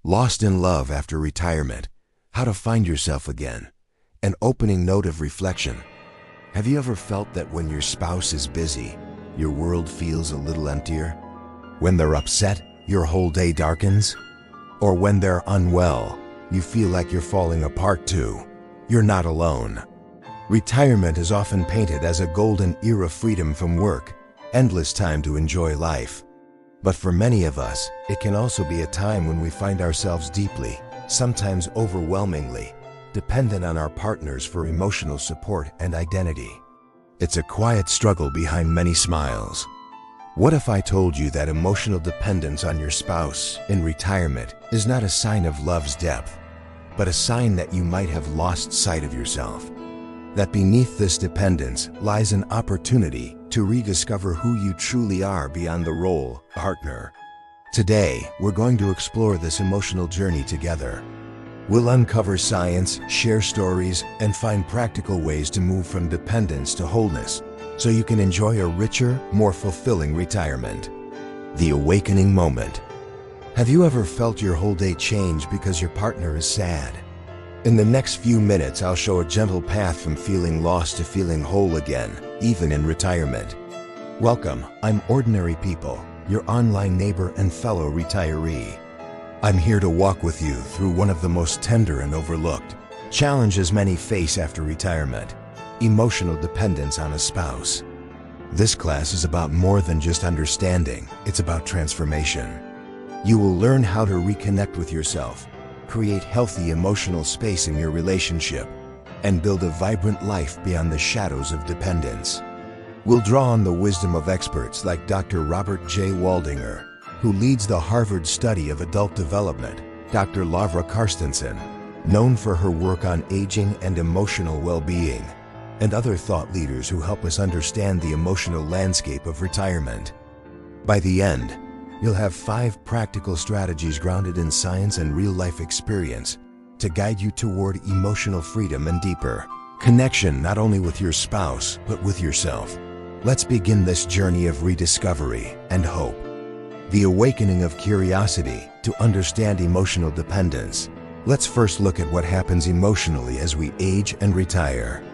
Lost in love after retirement, how to find yourself again. An opening note of reflection. Have you ever felt that when your spouse is busy, your world feels a little emptier? When they're upset, your whole day darkens? Or when they're unwell, you feel like you're falling apart too? You're not alone. Retirement is often painted as a golden era of freedom from work, endless time to enjoy life. But for many of us, it can also be a time when we find ourselves deeply, sometimes overwhelmingly, dependent on our partners for emotional support and identity. It's a quiet struggle behind many smiles. What if I told you that emotional dependence on your spouse in retirement is not a sign of love's depth, but a sign that you might have lost sight of yourself? That beneath this dependence lies an opportunity to rediscover who you truly are beyond the role partner. Today, we're going to explore this emotional journey together. We'll uncover science, share stories, and find practical ways to move from dependence to wholeness, so you can enjoy a richer, more fulfilling retirement. The awakening moment. Have you ever felt your whole day change because your partner is sad? In the next few minutes, I'll show a gentle path from feeling lost to feeling whole again, even in retirement. Welcome, I'm Ordinary People, your online neighbor and fellow retiree. I'm here to walk with you through one of the most tender and overlooked challenges many face after retirement: emotional dependence on a spouse. This class is about more than just understanding, it's about transformation. You will learn how to reconnect with yourself, create healthy emotional space in your relationship, and build a vibrant life beyond the shadows of dependence. We'll draw on the wisdom of experts like Dr. Robert J. Waldinger, who leads the Harvard study of adult development, Dr. Lavra Karstensen, known for her work on aging and emotional well-being, and other thought leaders who help us understand the emotional landscape of retirement. By the end, you'll have 5 practical strategies grounded in science and real-life experience to guide you toward emotional freedom and deeper connection, not only with your spouse, but with yourself. Let's begin this journey of rediscovery and hope. The awakening of curiosity to understand emotional dependence. Let's first look at what happens emotionally as we age and retire.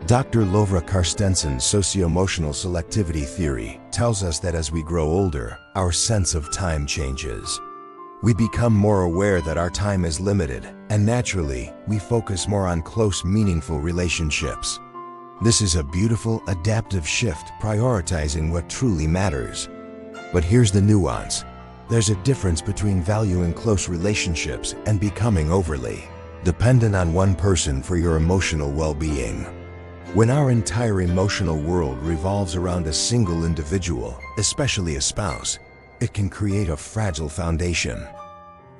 Dr. Lavra Karstensen's socio-emotional selectivity theory tells us that as we grow older, our sense of time changes. We become more aware that our time is limited, and naturally, we focus more on close, meaningful relationships. This is a beautiful, adaptive shift, prioritizing what truly matters. But here's the nuance. There's a difference between valuing close relationships and becoming overly dependent on one person for your emotional well-being. When our entire emotional world revolves around a single individual, especially a spouse, it can create a fragile foundation.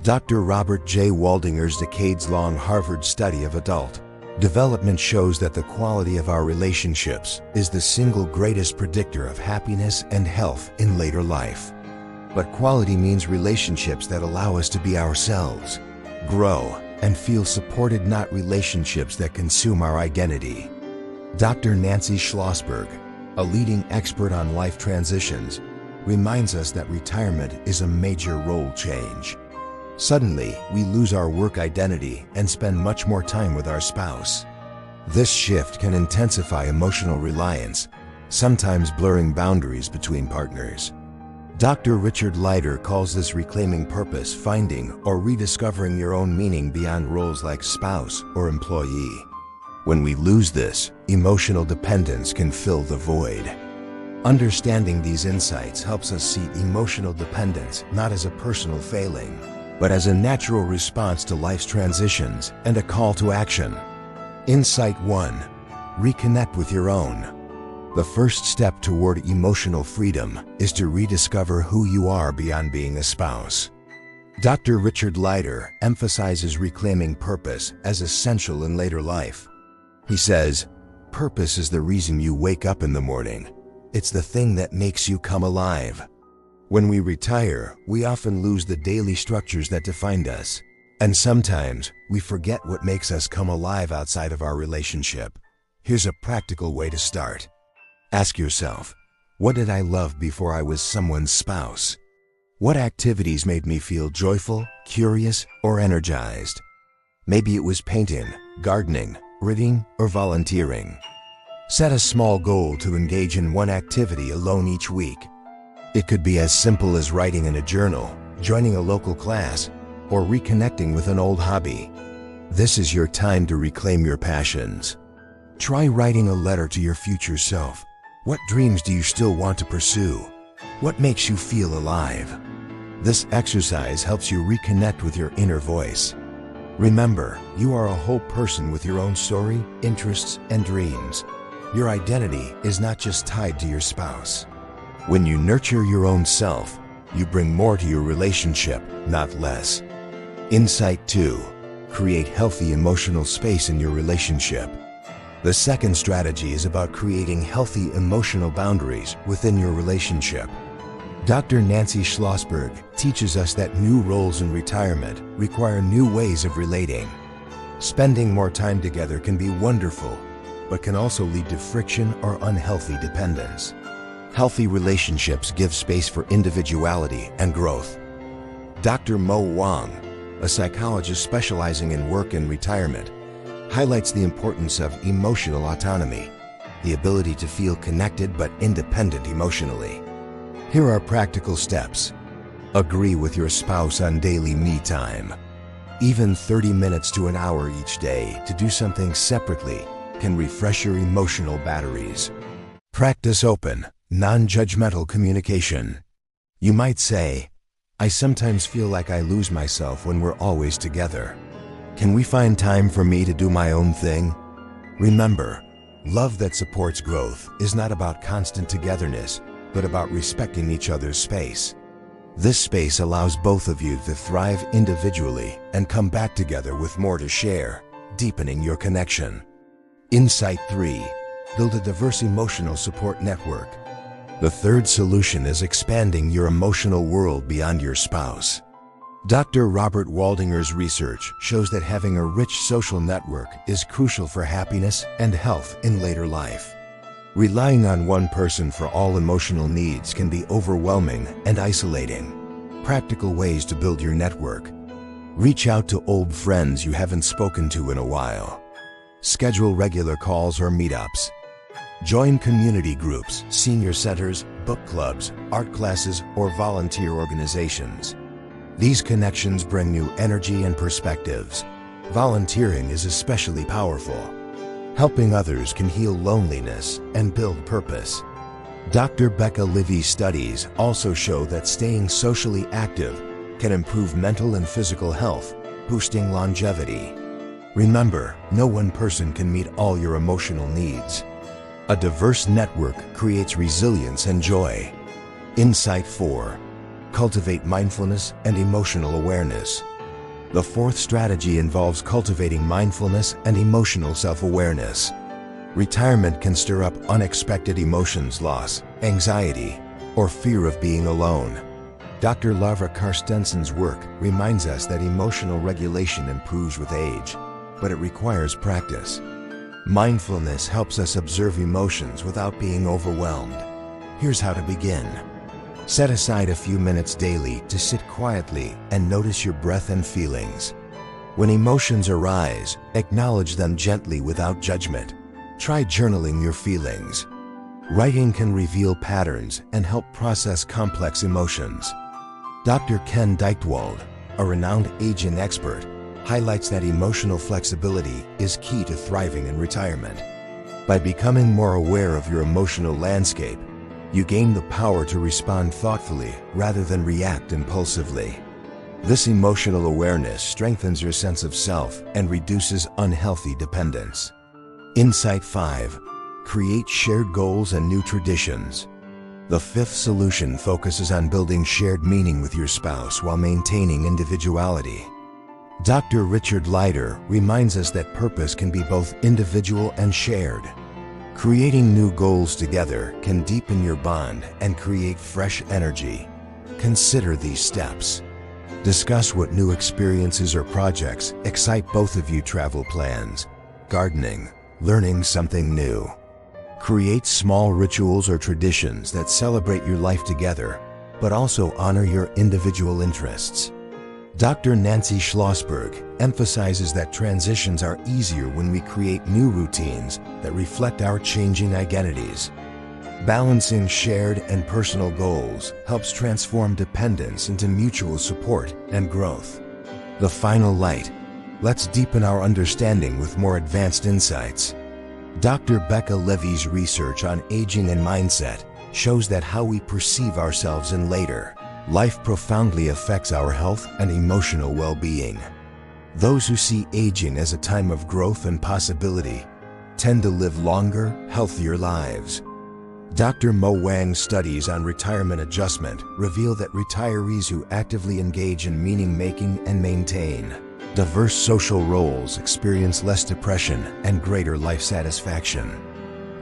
Dr. Robert J. Waldinger's decades-long Harvard study of adult development shows that the quality of our relationships is the single greatest predictor of happiness and health in later life. But quality means relationships that allow us to be ourselves, grow, and feel supported, not relationships that consume our identity. Dr. Nancy Schlossberg, a leading expert on life transitions, reminds us that retirement is a major role change. Suddenly, we lose our work identity and spend much more time with our spouse. This shift can intensify emotional reliance, sometimes blurring boundaries between partners. Dr. Richard Leider calls this reclaiming purpose, finding or rediscovering your own meaning beyond roles like spouse or employee. When we lose this, emotional dependence can fill the void. Understanding these insights helps us see emotional dependence not as a personal failing, but as a natural response to life's transitions and a call to action. Insight 1. Reconnect with your own. The first step toward emotional freedom is to rediscover who you are beyond being a spouse. Dr. Richard Leider emphasizes reclaiming purpose as essential in later life. He says, "Purpose is the reason you wake up in the morning. It's the thing that makes you come alive." When we retire, we often lose the daily structures that defined us. And sometimes, we forget what makes us come alive outside of our relationship. Here's a practical way to start. Ask yourself, what did I love before I was someone's spouse? What activities made me feel joyful, curious, or energized? Maybe it was painting, gardening, reading, or volunteering. Set a small goal to engage in one activity alone each week. It could be as simple as writing in a journal, joining a local class, or reconnecting with an old hobby. This is your time to reclaim your passions. Try writing a letter to your future self. What dreams do you still want to pursue? What makes you feel alive? This exercise helps you reconnect with your inner voice. Remember, you are a whole person with your own story, interests, and dreams. Your identity is not just tied to your spouse. When you nurture your own self, you bring more to your relationship, not less. Insight 2. Create healthy emotional space in your relationship. The second strategy is about creating healthy emotional boundaries within your relationship. Dr. Nancy Schlossberg teaches us that new roles in retirement require new ways of relating. Spending more time together can be wonderful, but can also lead to friction or unhealthy dependence. Healthy relationships give space for individuality and growth. Dr. Mo Wang, a psychologist specializing in work and retirement, highlights the importance of emotional autonomy, the ability to feel connected but independent emotionally. Here are practical steps. Agree with your spouse on daily me time. Even 30 minutes to an hour each day to do something separately can refresh your emotional batteries. Practice open, non-judgmental communication. You might say, "I sometimes feel like I lose myself when we're always together. Can we find time for me to do my own thing?" Remember, love that supports growth is not about constant togetherness, but about respecting each other's space. This space allows both of you to thrive individually and come back together with more to share, deepening your connection. Insight 3. Build a diverse emotional support network. The third solution is expanding your emotional world beyond your spouse. Dr. Robert Waldinger's research shows that having a rich social network is crucial for happiness and health in later life. Relying on one person for all emotional needs can be overwhelming and isolating. Practical ways to build your network. Reach out to old friends you haven't spoken to in a while. Schedule regular calls or meetups. Join community groups, senior centers, book clubs, art classes, or volunteer organizations. These connections bring new energy and perspectives. Volunteering is especially powerful. Helping others can heal loneliness and build purpose. Dr. Becca Livey's studies also show that staying socially active can improve mental and physical health, boosting longevity. Remember, no one person can meet all your emotional needs. A diverse network creates resilience and joy. Insight 4. Cultivate mindfulness and emotional awareness. The fourth strategy involves cultivating mindfulness and emotional self-awareness. Retirement can stir up unexpected emotions, loss, anxiety, or fear of being alone. Dr. Lavra Karstensen's work reminds us that emotional regulation improves with age, but it requires practice. Mindfulness helps us observe emotions without being overwhelmed. Here's how to begin. Set aside a few minutes daily to sit quietly and notice your breath and feelings. When emotions arise, acknowledge them gently without judgment. Try journaling your feelings. Writing can reveal patterns and help process complex emotions. Dr. Ken Deichtwald, a renowned aging expert, highlights that emotional flexibility is key to thriving in retirement. By becoming more aware of your emotional landscape, you gain the power to respond thoughtfully rather than react impulsively. This emotional awareness strengthens your sense of self and reduces unhealthy dependence. Insight 5. Create shared goals and new traditions. The fifth solution focuses on building shared meaning with your spouse while maintaining individuality. Dr. Richard Leider reminds us that purpose can be both individual and shared. Creating new goals together can deepen your bond and create fresh energy. Consider these steps. Discuss what new experiences or projects excite both of you. Travel plans, gardening, learning something new. Create small rituals or traditions that celebrate your life together, but also honor your individual interests. Dr. Nancy Schlossberg emphasizes that transitions are easier when we create new routines that reflect our changing identities. Balancing shared and personal goals helps transform dependence into mutual support and growth. The final light. Let's deepen our understanding with more advanced insights. Dr. Becca Levy's research on aging and mindset shows that how we perceive ourselves in later life profoundly affects our health and emotional well-being. Those who see aging as a time of growth and possibility tend to live longer, healthier lives. Dr. Mo Wang's studies on retirement adjustment reveal that retirees who actively engage in meaning-making and maintain diverse social roles experience less depression and greater life satisfaction.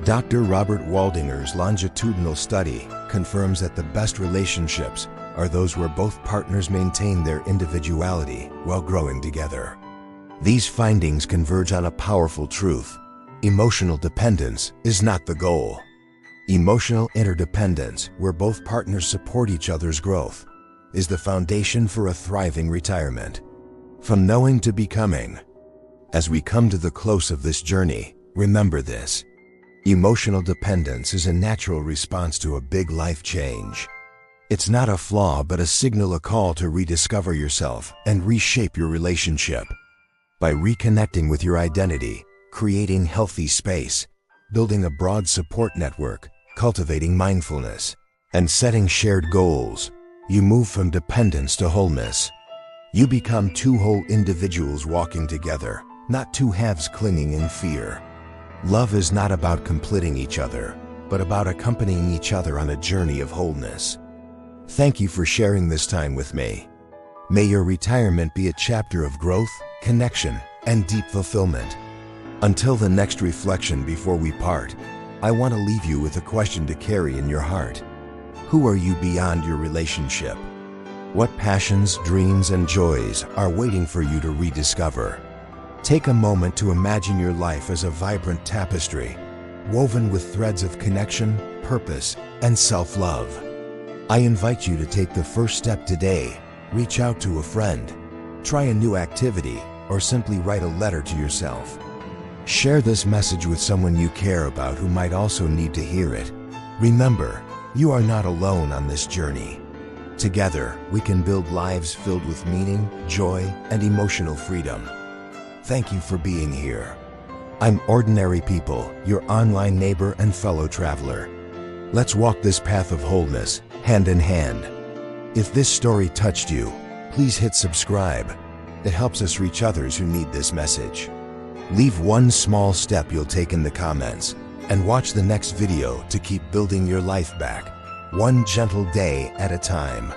Dr. Robert Waldinger's longitudinal study confirms that the best relationships are those where both partners maintain their individuality while growing together. These findings converge on a powerful truth. Emotional dependence is not the goal. Emotional interdependence, where both partners support each other's growth, is the foundation for a thriving retirement. From knowing to becoming. As we come to the close of this journey, remember this. Emotional dependence is a natural response to a big life change. It's not a flaw but a signal, a call to rediscover yourself and reshape your relationship. By reconnecting with your identity, creating healthy space, building a broad support network, cultivating mindfulness, and setting shared goals, you move from dependence to wholeness. You become two whole individuals walking together, not two halves clinging in fear. Love is not about completing each other, but about accompanying each other on a journey of wholeness. Thank you for sharing this time with me. May your retirement be a chapter of growth, connection, and deep fulfillment. Until the next reflection before we part, I want to leave you with a question to carry in your heart. Who are you beyond your relationship? What passions, dreams, and joys are waiting for you to rediscover? Take a moment to imagine your life as a vibrant tapestry, woven with threads of connection, purpose, and self-love. I invite you to take the first step today. Reach out to a friend, try a new activity, or simply write a letter to yourself. Share this message with someone you care about who might also need to hear it. Remember, you are not alone on this journey. Together, we can build lives filled with meaning, joy, and emotional freedom. Thank you for being here. I'm Ordinary People, your online neighbor and fellow traveler. Let's walk this path of wholeness, hand in hand. If this story touched you, please hit subscribe. It helps us reach others who need this message. Leave one small step you'll take in the comments, and watch the next video to keep building your life back, one gentle day at a time.